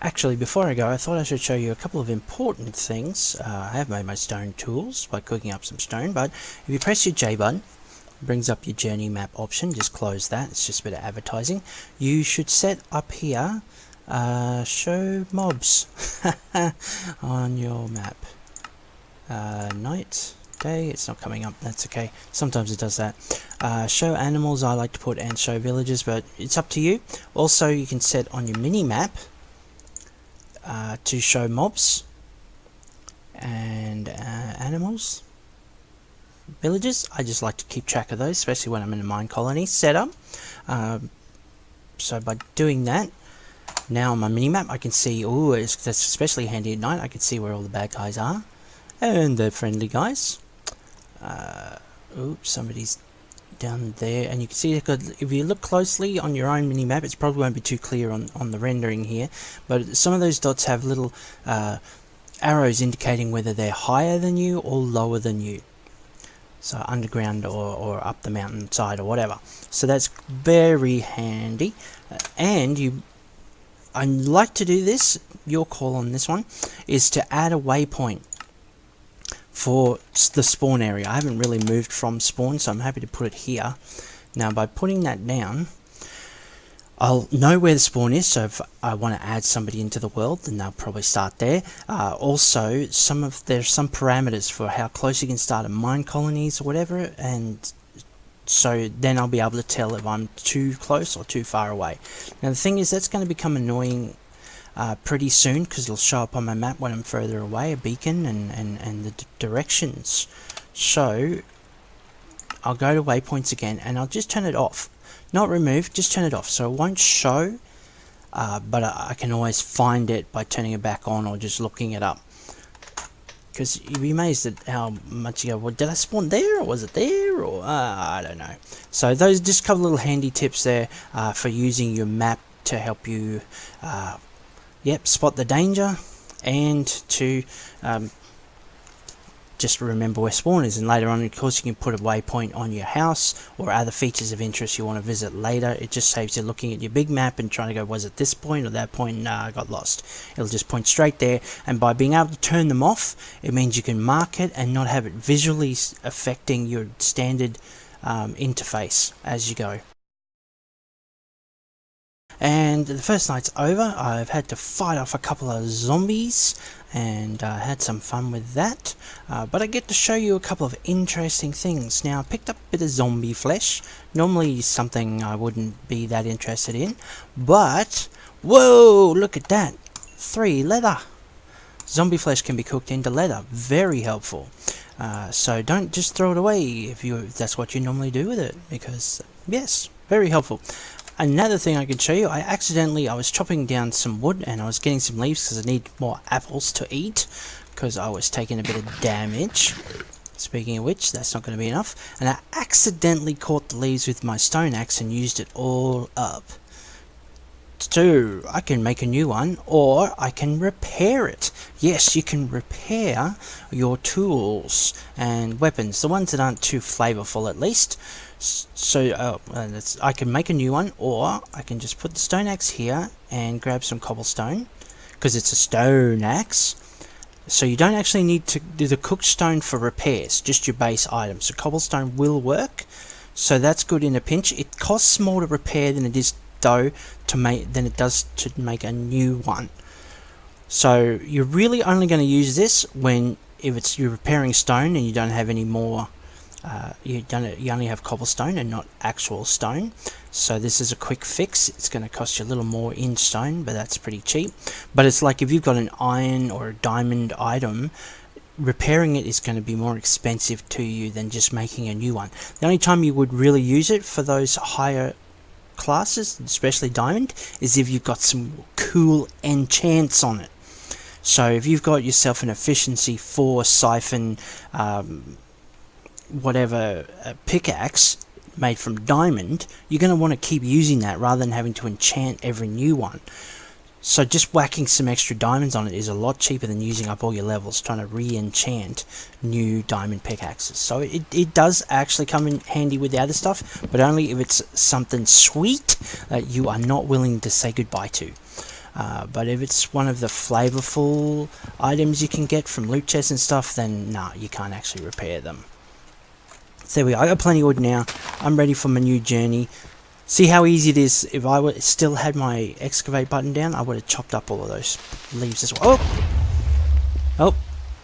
Actually, before I go, I thought I should show you a couple of important things. I have made my stone tools by cooking up some stone, but if you press your J button, it brings up your journey map option. Just close that. It's just a bit of advertising. You should set up here, show mobs on your map. Night, day, it's not coming up. That's okay. Sometimes it does that. Show animals I like to put, and show villages, but it's up to you. Also, you can set on your mini map to show mobs and animals, villages. I just like to keep track of those, especially when I'm in a mine colony setup. So by doing that, now on my minimap I can see, that's especially handy at night, I can see where all the bad guys are and the friendly guys. Oops, somebody's down there, and you can see if you look closely on your own minimap, it probably won't be too clear on the rendering here, but some of those dots have little arrows indicating whether they're higher than you or lower than you, so underground or up the mountainside or whatever. So that's very handy. And I like to do this, your call on this one is to add a waypoint for the spawn area. I haven't really moved from spawn, so I'm happy to put it here. Now by putting that down, I'll know where the spawn is, so if I want to add somebody into the world, then they'll probably start there. Also, there's some parameters for how close you can start a mine colonies or whatever, and so then I'll be able to tell if I'm too close or too far away. Now the thing is, that's going to become annoying pretty soon, because it'll show up on my map when I'm further away, a beacon and the directions. So I'll go to waypoints again, and I'll just turn it off. Not remove, just turn it off, so it won't show, but I can always find it by turning it back on or just looking it up. Because you'd be amazed at how much you go, well, did I spawn there, or was it there, or I don't know. So those just a couple little handy tips there for using your map to help you spot the danger, and to just remember where spawn is. And later on, of course, you can put a waypoint on your house or other features of interest you want to visit later. It just saves you looking at your big map and trying to go, was it this point or that point? Nah, I got lost. It'll just point straight there, and by being able to turn them off, it means you can mark it and not have it visually affecting your standard interface as you go. And the first night's over. I've had to fight off a couple of zombies, and had some fun with that. But I get to show you a couple of interesting things. Now, I picked up a bit of zombie flesh. Normally something I wouldn't be that interested in, but whoa, look at that. 3 leather. Zombie flesh can be cooked into leather. Very helpful. So don't just throw it away if that's what you normally do with it, because yes, very helpful. Another thing I can show you, I was chopping down some wood and I was getting some leaves because I need more apples to eat, because I was taking a bit of damage. Speaking of which, that's not going to be enough. And I accidentally caught the leaves with my stone axe and used it all up. So I can make a new one, or I can repair it. Yes, you can repair your tools and weapons, the ones that aren't too flavorful at least. So I can make a new one, or I can just put the stone axe here and grab some cobblestone, because it's a stone axe. So you don't actually need to do the cooked stone for repairs, just your base items. So cobblestone will work, so that's good in a pinch. It costs more to repair than it is than it does to make a new one. So you're really only going to use this if you're repairing stone and you don't have any more. You only have cobblestone and not actual stone. So this is a quick fix. It's going to cost you a little more in stone, but that's pretty cheap. But it's like if you've got an iron or a diamond item, repairing it is going to be more expensive to you than just making a new one. The only time you would really use it for those higher classes, especially diamond, is if you've got some cool enchants on it. So if you've got yourself an efficiency 4 siphon whatever pickaxe made from diamond, you're going to want to keep using that rather than having to enchant every new one. So just whacking some extra diamonds on it is a lot cheaper than using up all your levels trying to re-enchant new diamond pickaxes. So it does actually come in handy with the other stuff, but only if it's something sweet that you are not willing to say goodbye to. But if it's one of the flavorful items you can get from loot chests and stuff, then nah, you can't actually repair them. So there we go. I got plenty of wood now. I'm ready for my new journey. See how easy it is. If I still had my excavate button down, I would have chopped up all of those leaves as well. Oh,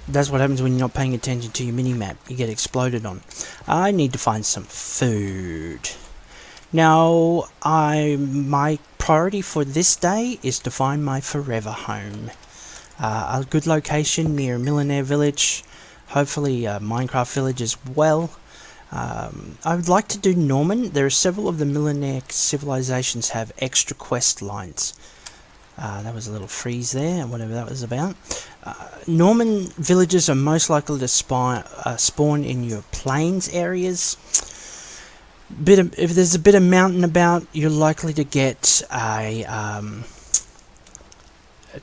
that's what happens when you're not paying attention to your mini-map. You get exploded on. I need to find some food. Now, my priority for this day is to find my forever home. A good location near Millionaire Village. Hopefully a Minecraft village as well. I would like to do Norman. There are several of the Millionaire civilizations have extra quest lines. That was a little freeze there, whatever that was about. Norman villages are most likely to spawn in your plains areas. If there's a bit of mountain about, you're likely to get a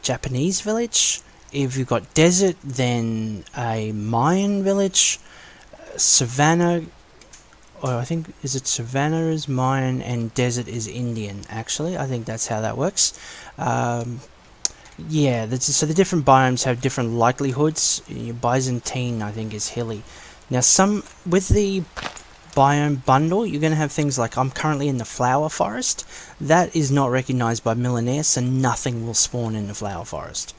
Japanese village. If you've got desert, then a Mayan village. Savannah, or I think, is it Savannah is Mayan and desert is Indian, actually. I think that's how that works. Yeah, so the different biomes have different likelihoods. Your Byzantine, I think, is hilly. Now, with the biome bundle, you're going to have things like, I'm currently in the flower forest. That is not recognized by Millionaire, so nothing will spawn in the flower forest.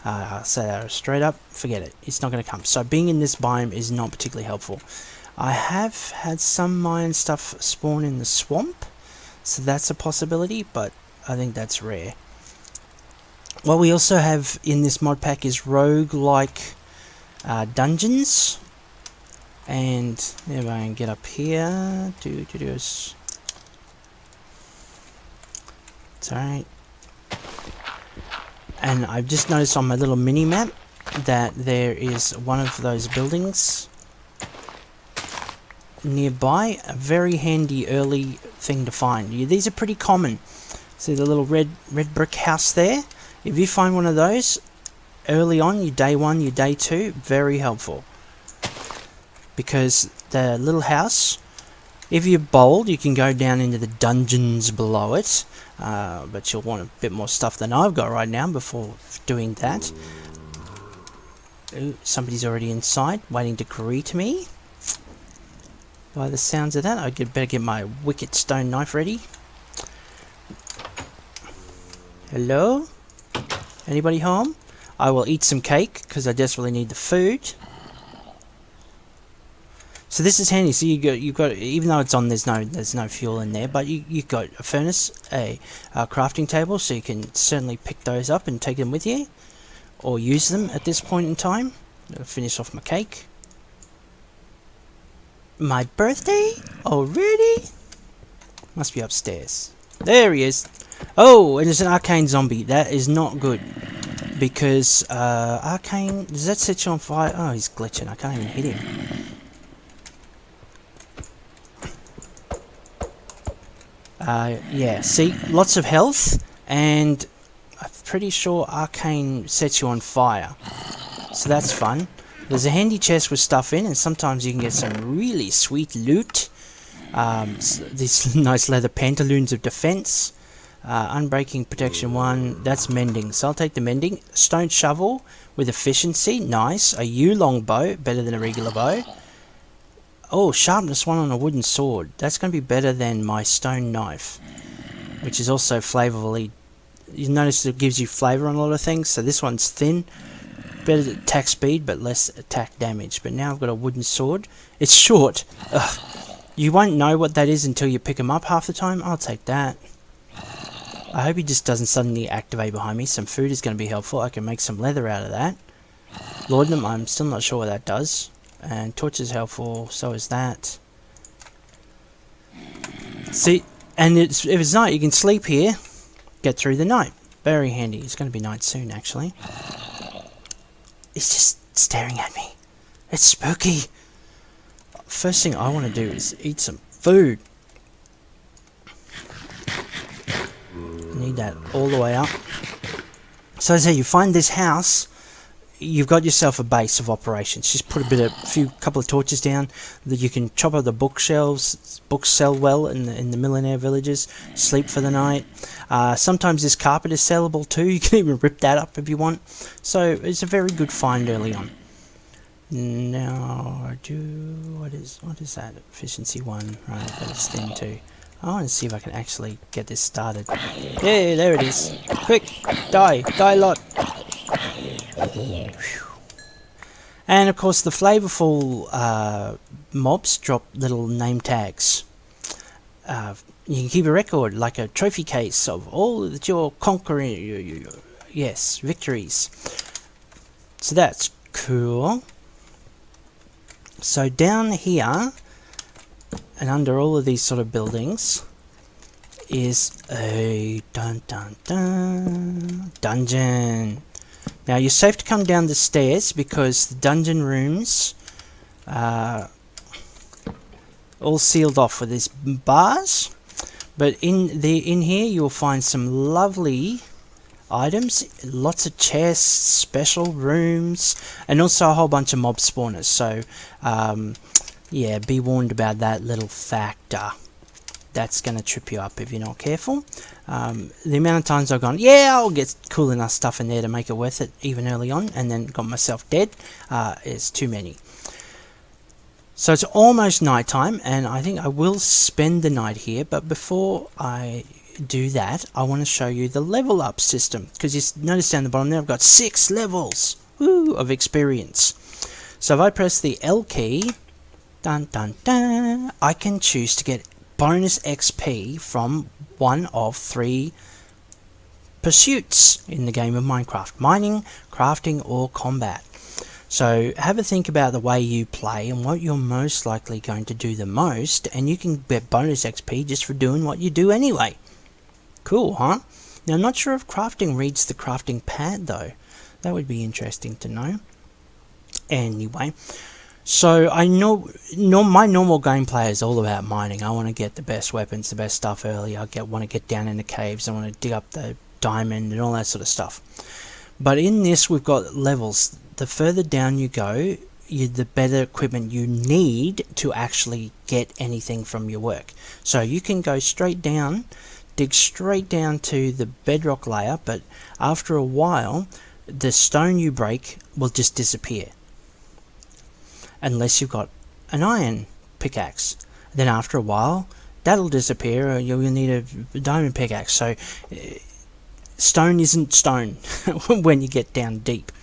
I'll say that straight up, forget it. It's not going to come. So being in this biome is not particularly helpful. I have had some Mayan stuff spawn in the swamp, so that's a possibility, but I think that's rare. What we also have in this mod pack is Roguelike Dungeons. And if I can get up here, it's alright. And I've just noticed on my little mini map that there is one of those buildings nearby. A very handy early thing to find. These are pretty common. See the little red brick house there? If you find one of those early on, your day 1, your day 2, very helpful. Because the little house, if you're bold, you can go down into the dungeons below it. But you'll want a bit more stuff than I've got right now before doing that. Ooh, somebody's already inside, waiting to greet me. By the sounds of that, I better get my wicked stone knife ready. Hello? Anybody home? I will eat some cake, because I desperately need the food. So this is handy. So you've got even though it's on, there's no fuel in there, but you've got a furnace, a crafting table, so you can certainly pick those up and take them with you, or use them at this point in time. I'll finish off my cake. My birthday already? Must be upstairs. There he is. Oh, and it's an arcane zombie. That is not good, because arcane, does that set you on fire? Oh, he's glitching. I can't even hit him. Yeah, see, lots of health, and I'm pretty sure arcane sets you on fire, so that's fun. There's a handy chest with stuff in, and sometimes you can get some really sweet loot. These nice leather pantaloons of defense. Unbreaking protection 1, that's mending, so I'll take the mending. Stone shovel with efficiency, nice. A yew-long bow, better than a regular bow. Oh, sharpness 1 on a wooden sword. That's going to be better than my stone knife, which is also flavorfully. You notice it gives you flavor on a lot of things. So this one's thin, better attack speed, but less attack damage. But now I've got a wooden sword. It's short. Ugh. You won't know what that is until you pick them up half the time. I'll take that. I hope he just doesn't suddenly activate behind me. Some food is going to be helpful. I can make some leather out of that. Laudanum, I'm still not sure what that does. And torch is helpful, so is that. See, and if it's night, you can sleep here, get through the night. Very handy. It's going to be night soon, actually. It's just staring at me. It's spooky. First thing I want to do is eat some food. Need that all the way up. So as I say, you find this house. you've got yourself a base of operations. Just put a couple of torches down. That you can chop up the bookshelves. Books sell well in the millionaire villages. Sleep for the night. Sometimes this carpet is sellable too. You can even rip that up if you want. So it's a very good find early on. Now what is that? Efficiency 1. Right, that is thing 2. I want to see if I can actually get this started. Yeah, there it is. Quick, die lot. And of course the flavorful mobs drop little name tags. You can keep a record, like a trophy case of all that you're conquering. Yes, victories. So that's cool. So down here, and under all of these sort of buildings, is a dungeon. Now you're safe to come down the stairs because the dungeon rooms are all sealed off with these bars. But in here you'll find some lovely items, lots of chests, special rooms, and also a whole bunch of mob spawners. So yeah, be warned about that little factor. That's going to trip you up if you're not careful. The amount of times I've gone, yeah, I'll get cool enough stuff in there to make it worth it even early on, and then got myself dead, is too many. So it's almost night time, and I think I will spend the night here, but before I do that, I want to show you the level up system, because you notice down the bottom there I've got 6 levels of experience. So if I press the L key, I can choose to get bonus XP from one of 3 pursuits in the game of Minecraft: mining, crafting, or combat. So have a think about the way you play and what you're most likely going to do the most, and you can get bonus XP just for doing what you do anyway. Cool, huh? Now I'm not sure if crafting reads the crafting pad though. That would be interesting to know. Anyway, so I know my normal gameplay is all about mining. I want to get the best weapons, the best stuff early. I want to get down in the caves. I want to dig up the diamond and all that sort of stuff. But in this, we've got levels. The further down you go, the better equipment you need to actually get anything from your work. So you can go straight down, dig straight down to the bedrock layer, but after a while, the stone you break will just disappear. Unless you've got an iron pickaxe. Then after a while, that'll disappear, or you'll need a diamond pickaxe. So stone isn't stone when you get down deep.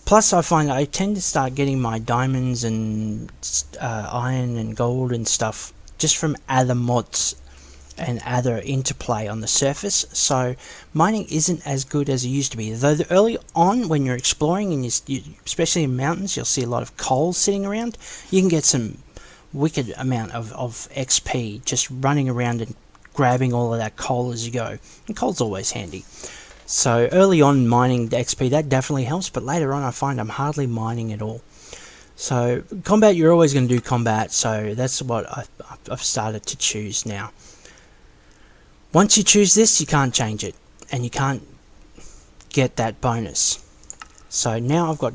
Plus I find I tend to start getting my diamonds and iron and gold and stuff just from other mods and other interplay on the surface. So mining isn't as good as it used to be. Though early on when you're exploring, and especially in mountains, you'll see a lot of coal sitting around. You can get some wicked amount of XP just running around and grabbing all of that coal as you go. And coal's always handy. So early on mining the XP, that definitely helps, but later on I find I'm hardly mining at all. So combat, you're always going to do combat, so that's what I've started to choose now. Once you choose this, you can't change it, and you can't get that bonus. So now I've got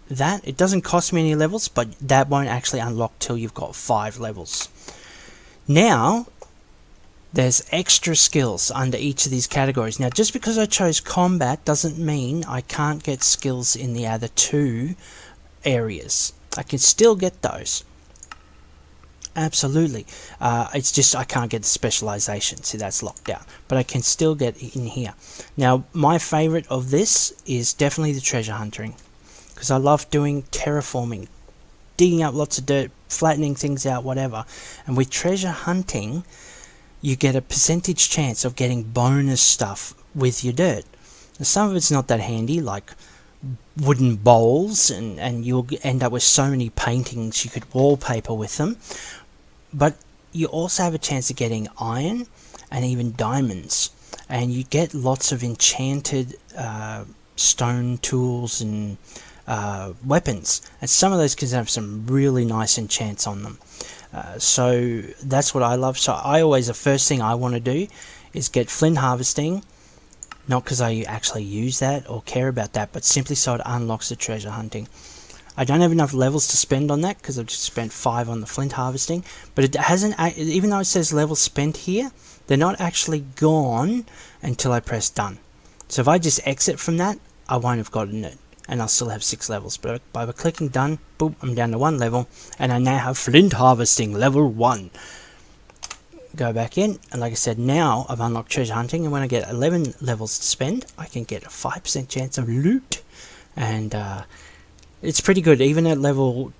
that. It doesn't cost me any levels, but that won't actually unlock till you've got 5 levels. Now there's extra skills under each of these categories. Now just because I chose combat doesn't mean I can't get skills in the other 2 areas. I can still get those. Absolutely. It's just I can't get the specialization. See, that's locked out. But I can still get in here. Now my favorite of this is definitely the treasure hunting, because I love doing terraforming, digging up lots of dirt, flattening things out, whatever. And with treasure hunting, you get a percentage chance of getting bonus stuff with your dirt. Now, some of it's not that handy, like wooden bowls, and you'll end up with so many paintings you could wallpaper with them. But you also have a chance of getting iron and even diamonds, and you get lots of enchanted stone tools and weapons, and some of those can have some really nice enchants on them. So that's what I love. So I always, the first thing I want to do is get flint harvesting, Not because I actually use that or care about that, but simply so it unlocks the treasure hunting. I don't have enough levels to spend on that because I've just spent 5 on the flint harvesting, but it hasn't, even though it says levels spent here, they're not actually gone until I press done. So if I just exit from that, I won't have gotten it, and I'll still have 6 levels, but by clicking done, boop, I'm down to 1 level, and I now have flint harvesting level 1. Go back in, and like I said, now I've unlocked treasure hunting, and when I get 11 levels to spend, I can get a 5% chance of loot, and it's pretty good. Even at level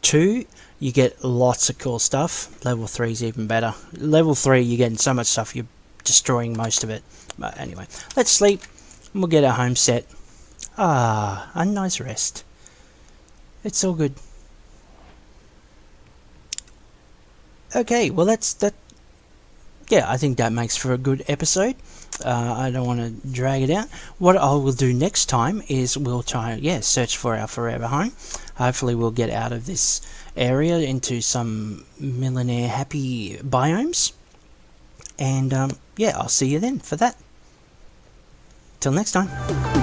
2, you get lots of cool stuff. Level 3 is even better. Level 3, you're getting so much stuff, you're destroying most of it. But anyway, let's sleep, and we'll get our home set. A nice rest. It's all good. Okay, well that. Yeah, I think that makes for a good episode. I don't want to drag it out. What I will do next time is we'll try, search for our forever home. Hopefully we'll get out of this area into some millionaire happy biomes. And I'll see you then for that. Till next time.